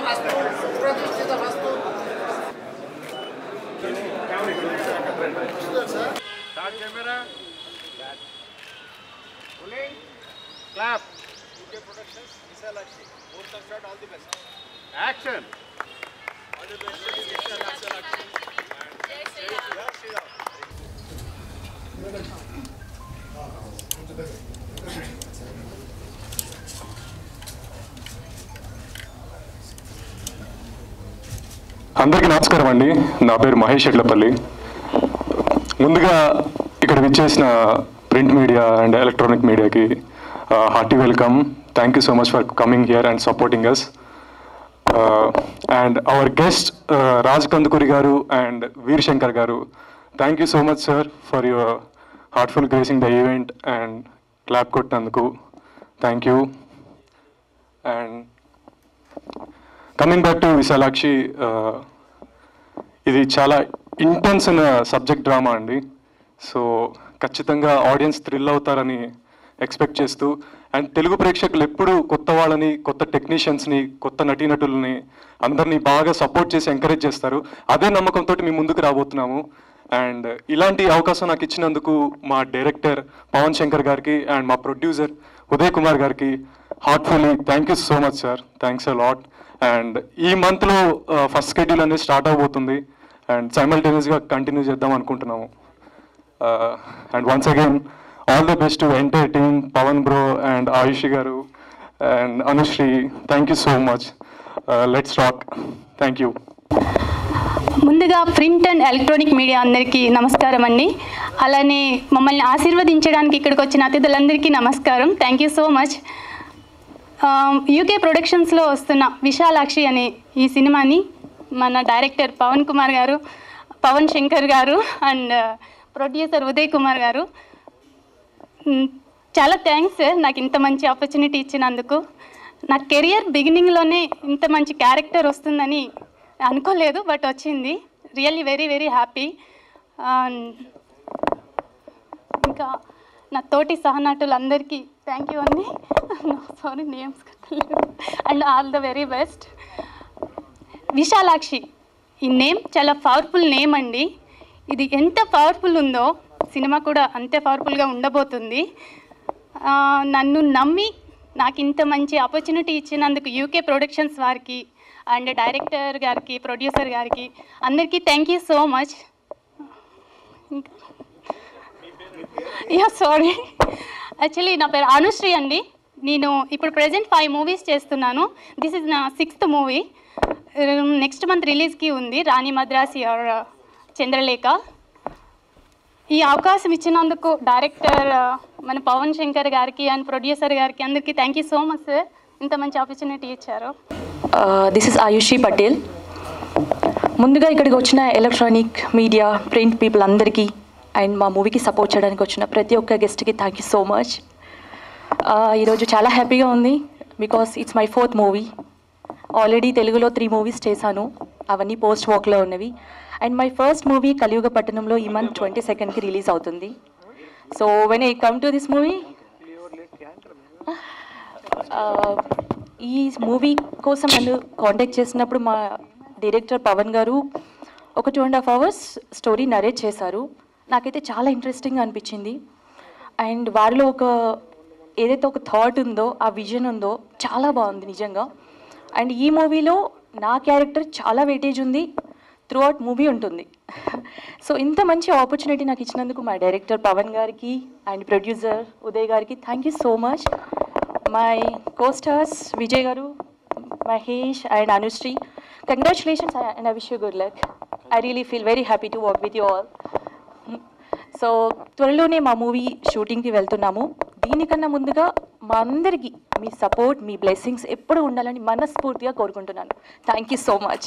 Start camera. Rolling. Clap. UK Productions, Visalakshi. Both come shot, all the best. Action. All the best, Visalakshi. అందరికీ నమస్కారం అండి. నా పేరు మహేష్ ఎడ్లపల్లి. ముందుగా ఇక్కడ విచ్చేసిన ప్రింట్ మీడియా అండ్ ఎలక్ట్రానిక్ మీడియాకి hearty welcome. Thank you so much for coming here and supporting us. And our guest Raj Kandukuri garu and Veer Shankar garu, thank you so much sir for your heartful gracing the event and clap కొట్టినందుకు thank you. And coming back to Vishalakshi, ఇది చాలా intense అయిన subject drama అండి. So ఖచ్చితంగా audience thrill అవుతారని expect చేస్తూ, and Telugu ప్రేక్షకులు ఎప్పుడూ కొత్త వాళ్ళని, కొత్త టెక్నీషియన్స్ని, కొత్త నటీనటులని అందరినీ బాగా సపోర్ట్ చేసి ఎంకరేజ్ చేస్తారు. అదే నమ్మకంతో మీ ముందుకు రాబోతున్నాము. అండ్ ఇలాంటి అవకాశం నాకు ఇచ్చినందుకు మా డైరెక్టర్ పవన్ శంకర్ గారికి అండ్ మా ప్రొడ్యూసర్ ఉదయ్ కుమార్ గారికి heartfully thank you so much sir. Thanks a lot. And ఈ మంత్లో ఫస్ట్ షెడ్యూల్ అనేది స్టార్ట్ అవబోతుంది అండ్ సైమల్టేనియస్గా కంటిన్యూ చేద్దాం అనుకుంటున్నాము. And once again all the best to entire team, Pavan bro and Ayushi garu and Anushri, thank you so much. Let's rock. Thank you. ముందుగా print and electronic media అందరికీ నమస్కారం అండి. అలానే మమ్మల్ని ఆశీర్వదించడానికి ఇక్కడికి వచ్చిన అతిథులందరికీ నమస్కారం. Thank you so much. UK ప్రొడక్షన్స్లో వస్తున్న విశాలాక్షి అనే ఈ సినిమాని మన డైరెక్టర్ పవన్ కుమార్ గారు, పవన్ శంకర్ గారు అండ్ ప్రొడ్యూసర్ ఉదయ్ కుమార్ గారు, చాలా థ్యాంక్స్ సార్ నాకు ఇంత మంచి ఆపర్చునిటీ ఇచ్చినందుకు. నా కెరియర్ బిగినింగ్లోనే ఇంత మంచి క్యారెక్టర్ వస్తుందని అనుకోలేదు, బట్ వచ్చింది. Really very very happy. ఇంకా నా తోటి సహనటులందరికీ థ్యాంక్ యూ అండి. సారీ నేమ్స్ కట్టలేదు. And all the very best. Vishalakshi ఈ నేమ్ చాలా పవర్ఫుల్ నేమ్ అండి. ఇది ఎంత పవర్ఫుల్ ఉందో సినిమా కూడా అంతే పవర్ఫుల్గా ఉండబోతుంది. నన్ను నమ్మి నాకు ఇంత మంచి ఆపర్చునిటీ ఇచ్చినందుకు యూకే ప్రొడక్షన్స్ వారికి అండ్ డైరెక్టర్ గారికి, ప్రొడ్యూసర్ గారికి అందరికీ thank you so much. Yeah sorry, actually నా పేరు అనుశ్రీ అండి. నేను ఇప్పుడు ప్రజెంట్ 5 మూవీస్ చేస్తున్నాను. దిస్ ఇస్ నా 6th మూవీ. నెక్స్ట్ మంత్ రిలీజ్కి ఉంది, రాణి మద్రాసి ఆర్ చంద్రలేఖ. ఈ అవకాశం ఇచ్చినందుకు డైరెక్టర్ మన పవన్ శంకర్ గారికి అండ్ ప్రొడ్యూసర్ గారికి అందరికీ thank you so much sir, ఇంత మంచి ఆపర్చునిటీ ఇచ్చారు. This is Ayushi Patel. ముందుగా ఇక్కడికి వచ్చిన ఎలక్ట్రానిక్ మీడియా, ప్రింట్ పీపుల్ అందరికీ అండ్ మా మూవీకి సపోర్ట్ చేయడానికి వచ్చిన ప్రతి ఒక్క గెస్ట్కి థ్యాంక్ యూ సో మచ్. ఈరోజు చాలా హ్యాపీగా ఉంది because it's my 4th movie. Already తెలుగులో 3 మూవీస్ చేశాను, అవన్నీ పోస్ట్ వర్క్లో ఉన్నవి. అండ్ మై ఫస్ట్ మూవీ కలియుగ పట్టణంలో ఈ మంత్ 22కి రిలీజ్ అవుతుంది. So when I come to this movie, ఈ మూవీ కోసం నన్ను కాంటాక్ట్ చేసినప్పుడు మా డైరెక్టర్ పవన్ గారు ఒక 2.5 hours స్టోరీ నరేట్ చేశారు. నాకైతే చాలా ఇంట్రెస్టింగ్గా అనిపించింది. అండ్ వారిలో ఏదైతే ఒక థాట్ ఉందో, ఆ విజన్ ఉందో చాలా బాగుంది నిజంగా. అండ్ ఈ మూవీలో నా క్యారెక్టర్ చాలా వెయిటేజ్ ఉంది, త్రూ అవుట్ మూవీ ఉంటుంది. సో ఇంత మంచి ఆపర్చునిటీ నాకు ఇచ్చినందుకు మా డైరెక్టర్ పవన్ గారికి అండ్ ప్రొడ్యూసర్ ఉదయ్ గారికి thank you so much. My co-stars Vijay garu, Mahesh and Anushri, congratulations and I wish you good luck. I really feel very happy to work with you all. So త్వరలోనే మా మూవీ షూటింగ్కి వెళ్తున్నాము. దీనికన్నా ముందుగా మా అందరికీ మీ సపోర్ట్, మీ బ్లెస్సింగ్స్ ఎప్పుడు ఉండాలని మనస్ఫూర్తిగా కోరుకుంటున్నాను. Thank you so much.